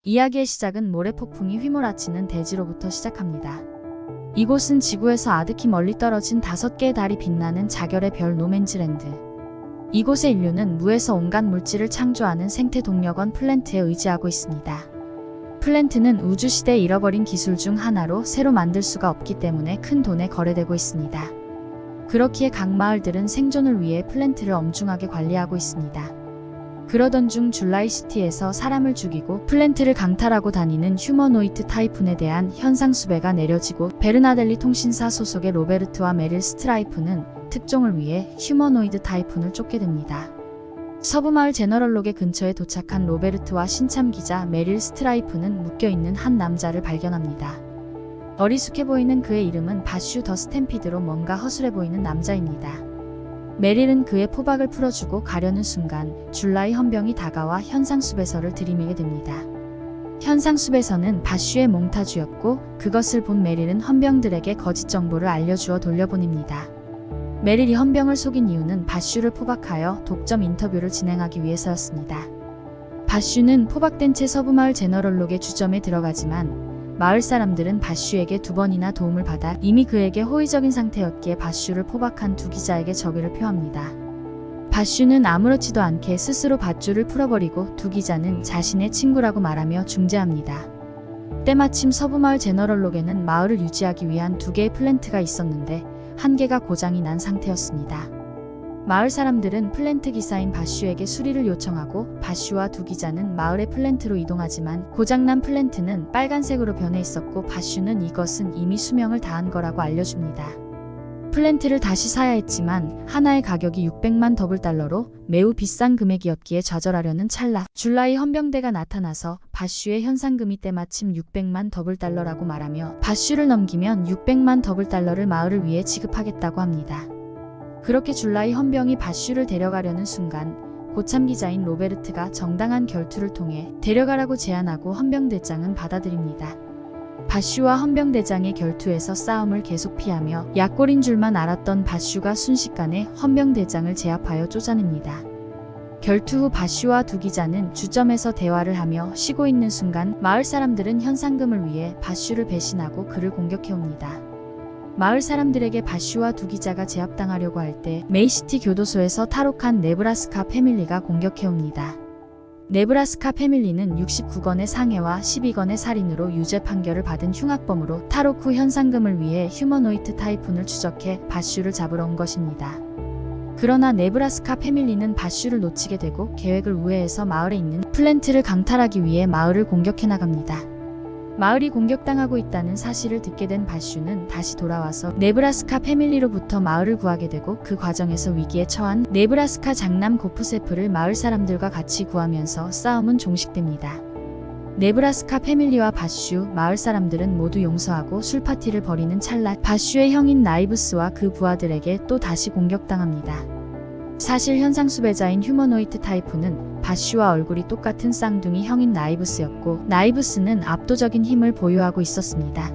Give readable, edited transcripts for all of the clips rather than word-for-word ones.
이야기의 시작은 모래폭풍이 휘몰아치는 대지로부터 시작합니다. 이곳은 지구에서 아득히 멀리 떨어진 5개의 달이 빛나는 자결의 별 노맨즈랜드. 이곳의 인류는 무에서 온갖 물질을 창조하는 생태 동력원 플랜트에 의지하고 있습니다. 플랜트는 우주시대에 잃어버린 기술 중 하나로 새로 만들 수가 없기 때문에 큰 돈에 거래되고 있습니다. 그렇기에 각 마을들은 생존을 위해 플랜트를 엄중하게 관리하고 있습니다. 그러던 중 줄라이시티에서 사람을 죽이고 플랜트를 강탈하고 다니는 휴머노이드 타이푼에 대한 현상 수배가 내려지고 베르나델리 통신사 소속의 로베르트와 메릴 스트라이프는 특종을 위해 휴머노이드 타이푼을 쫓게 됩니다. 서부마을 제너럴로게 근처에 도착한 로베르트와 신참 기자 메릴 스트라이프는 묶여있는 한 남자를 발견합니다. 어리숙해 보이는 그의 이름은 바슈 더 스탬피드로 뭔가 허술해 보이는 남자입니다. 메릴은 그의 포박을 풀어주고 가려는 순간 줄라이 헌병이 다가와 현상수배서를 들이미게 됩니다. 현상수배서는 바슈의 몽타주였고 그것을 본 메릴은 헌병들에게 거짓 정보를 알려주어 돌려보냅니다. 메릴이 헌병을 속인 이유는 바슈를 포박하여 독점 인터뷰를 진행하기 위해서였습니다. 바슈는 포박된 채 서부마을 제너럴록의 주점에 들어가지만 마을 사람들은 바슈에게 2번이나 도움을 받아 이미 그에게 호의적인 상태였기에 바슈를 포박한 두 기자에게 저기를 표합니다. 바슈는 아무렇지도 않게 스스로 밧줄을 풀어버리고 두 기자는 자신의 친구라고 말하며 중재합니다. 때마침 서부마을 제너럴록에는 마을을 유지하기 위한 2개의 플랜트가 있었는데 한 개가 고장이 난 상태였습니다. 마을 사람들은 플랜트 기사인 바슈에게 수리를 요청하고 바슈와 두 기자는 마을의 플랜트로 이동하지만 고장난 플랜트는 빨간색으로 변해 있었고 바슈는 이것은 이미 수명을 다한 거라고 알려줍니다. 플랜트를 다시 사야 했지만 하나의 가격이 600만 더블달러로 매우 비싼 금액이었기에 좌절하려는 찰나 줄라이 헌병대가 나타나서 바슈의 현상금이 때마침 600만 더블달러라고 말하며 바슈를 넘기면 600만 더블달러를 마을을 위해 지급하겠다고 합니다. 그렇게 줄라이 헌병이 바슈를 데려가려는 순간 고참 기자인 로베르트가 정당한 결투를 통해 데려가라고 제안하고 헌병대장은 받아들입니다. 바슈와 헌병대장의 결투에서 싸움을 계속 피하며 약골인 줄만 알았던 바슈가 순식간에 헌병대장을 제압하여 쫓아냅니다. 결투 후 바슈와 두 기자는 주점에서 대화를 하며 쉬고 있는 순간 마을 사람들은 현상금을 위해 바슈를 배신하고 그를 공격해옵니다. 마을 사람들에게 바슈와 두 기자가 제압당하려고 할 때 메이시티 교도소에서 탈옥한 네브라스카 패밀리가 공격해옵니다. 네브라스카 패밀리는 69건의 상해와 12건의 살인으로 유죄 판결을 받은 흉악범으로 탈옥 후 현상금을 위해 휴머노이드 타이푼을 추적해 바슈를 잡으러 온 것입니다. 그러나 네브라스카 패밀리는 바슈를 놓치게 되고 계획을 우회해서 마을에 있는 플랜트를 강탈하기 위해 마을을 공격해 나갑니다. 마을이 공격당하고 있다는 사실을 듣게 된 바슈는 다시 돌아와서 네브라스카 패밀리로부터 마을을 구하게 되고 그 과정에서 위기에 처한 네브라스카 장남 고프세프를 마을 사람들과 같이 구하면서 싸움은 종식됩니다. 네브라스카 패밀리와 바슈, 마을 사람들은 모두 용서하고 술파티를 벌이는 찰나 바슈의 형인 나이브스와 그 부하들에게 또 다시 공격당합니다. 사실 현상수배자인 휴머노이드 타이푼은 바슈와 얼굴이 똑같은 쌍둥이 형인 나이브스였고 나이브스는 압도적인 힘을 보유하고 있었습니다.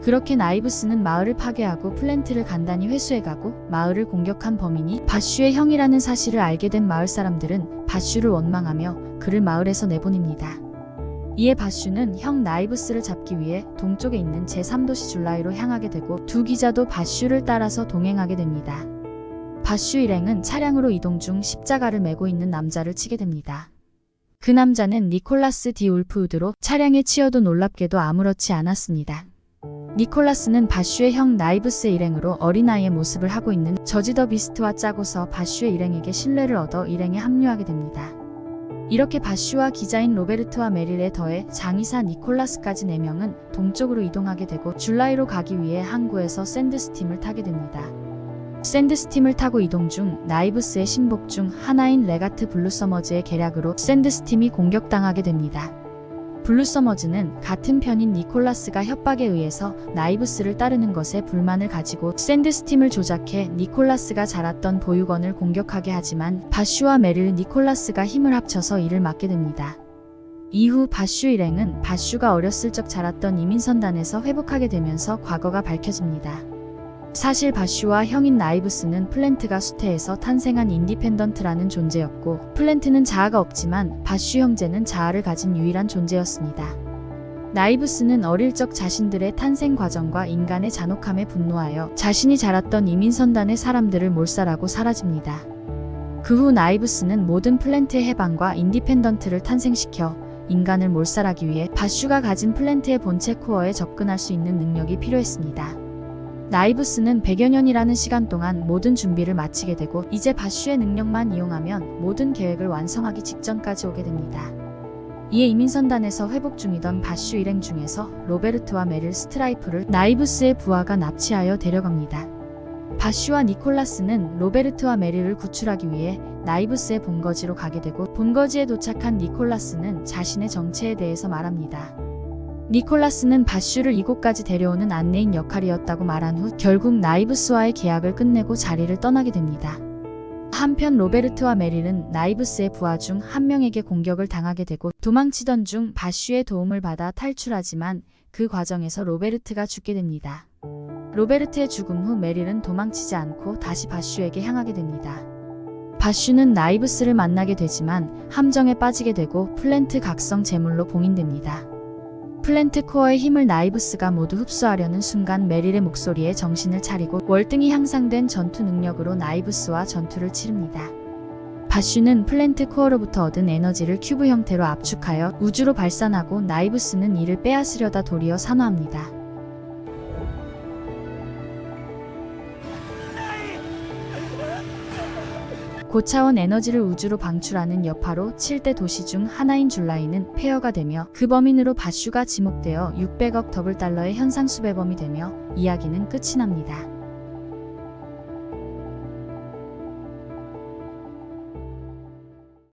그렇게 나이브스는 마을을 파괴하고 플랜트를 간단히 회수해가고 마을을 공격한 범인이 바슈의 형이라는 사실을 알게 된 마을 사람들은 바슈를 원망하며 그를 마을에서 내보냅니다. 이에 바슈는 형 나이브스를 잡기 위해 동쪽에 있는 제3도시 줄라이로 향하게 되고 두 기자도 바슈를 따라서 동행하게 됩니다. 바슈 일행은 차량으로 이동 중 십자가를 메고 있는 남자를 치게 됩니다. 그 남자는 니콜라스 디 울프우드로 차량에 치여도 놀랍게도 아무렇지 않았습니다. 니콜라스는 바슈의 형 나이브스의 일행으로 어린아이의 모습을 하고 있는 저지 더 비스트와 짜고서 바슈의 일행에게 신뢰를 얻어 일행에 합류하게 됩니다. 이렇게 바슈와 기자인 로베르트와 메릴에 더해 장의사 니콜라스까지 4명은 동쪽으로 이동하게 되고 줄라이로 가기 위해 항구에서 샌드스팀을 타게 됩니다. 샌드스팀을 타고 이동 중 나이브스의 신복 중 하나인 레가트 블루서머즈의 계략으로 샌드스팀이 공격당하게 됩니다. 블루서머즈는 같은 편인 니콜라스가 협박에 의해서 나이브스를 따르는 것에 불만을 가지고 샌드스팀을 조작해 니콜라스가 자랐던 보육원을 공격하게 하지만 바슈와 메릴 니콜라스가 힘을 합쳐서 이를 막게 됩니다. 이후 바슈 일행은 바슈가 어렸을 적 자랐던 이민선단에서 회복하게 되면서 과거가 밝혀집니다. 사실 바슈와 형인 나이브스는 플랜트가 수태에서 탄생한 인디펜던트라는 존재였고, 플랜트는 자아가 없지만 바슈 형제는 자아를 가진 유일한 존재였습니다. 나이브스는 어릴 적 자신들의 탄생 과정과 인간의 잔혹함에 분노하여 자신이 자랐던 이민선단의 사람들을 몰살하고 사라집니다. 그 후 나이브스는 모든 플랜트의 해방과 인디펜던트를 탄생시켜 인간을 몰살하기 위해 바슈가 가진 플랜트의 본체 코어에 접근할 수 있는 능력이 필요했습니다. 나이브스는 100여 년이라는 시간 동안 모든 준비를 마치게 되고 이제 바슈의 능력만 이용하면 모든 계획을 완성하기 직전까지 오게 됩니다. 이에 이민선단에서 회복 중이던 바슈 일행 중에서 로베르트와 메릴 스트라이프를 나이브스의 부하가 납치하여 데려갑니다. 바슈와 니콜라스는 로베르트와 메릴을 구출하기 위해 나이브스의 본거지로 가게 되고, 본거지에 도착한 니콜라스는 자신의 정체에 대해서 말합니다. 니콜라스는 바슈를 이곳까지 데려오는 안내인 역할이었다고 말한 후 결국 나이브스와의 계약을 끝내고 자리를 떠나게 됩니다. 한편 로베르트와 메릴은 나이브스의 부하 중 한 명에게 공격을 당하게 되고, 도망치던 중 바슈의 도움을 받아 탈출하지만 그 과정에서 로베르트가 죽게 됩니다. 로베르트의 죽음 후 메릴은 도망치지 않고 다시 바슈에게 향하게 됩니다. 바슈는 나이브스를 만나게 되지만 함정에 빠지게 되고 플랜트 각성 제물로 봉인됩니다. 플랜트 코어의 힘을 나이브스가 모두 흡수하려는 순간 메릴의 목소리에 정신을 차리고 월등히 향상된 전투 능력으로 나이브스와 전투를 치릅니다. 바슈는 플랜트 코어로부터 얻은 에너지를 큐브 형태로 압축하여 우주로 발산하고, 나이브스는 이를 빼앗으려다 도리어 산화합니다. 고차원 에너지를 우주로 방출하는 여파로 7대 도시 중 하나인 줄라이는 폐허가 되며, 그 범인으로 바슈가 지목되어 600억 더블달러의 현상수배범이 되며 이야기는 끝이 납니다.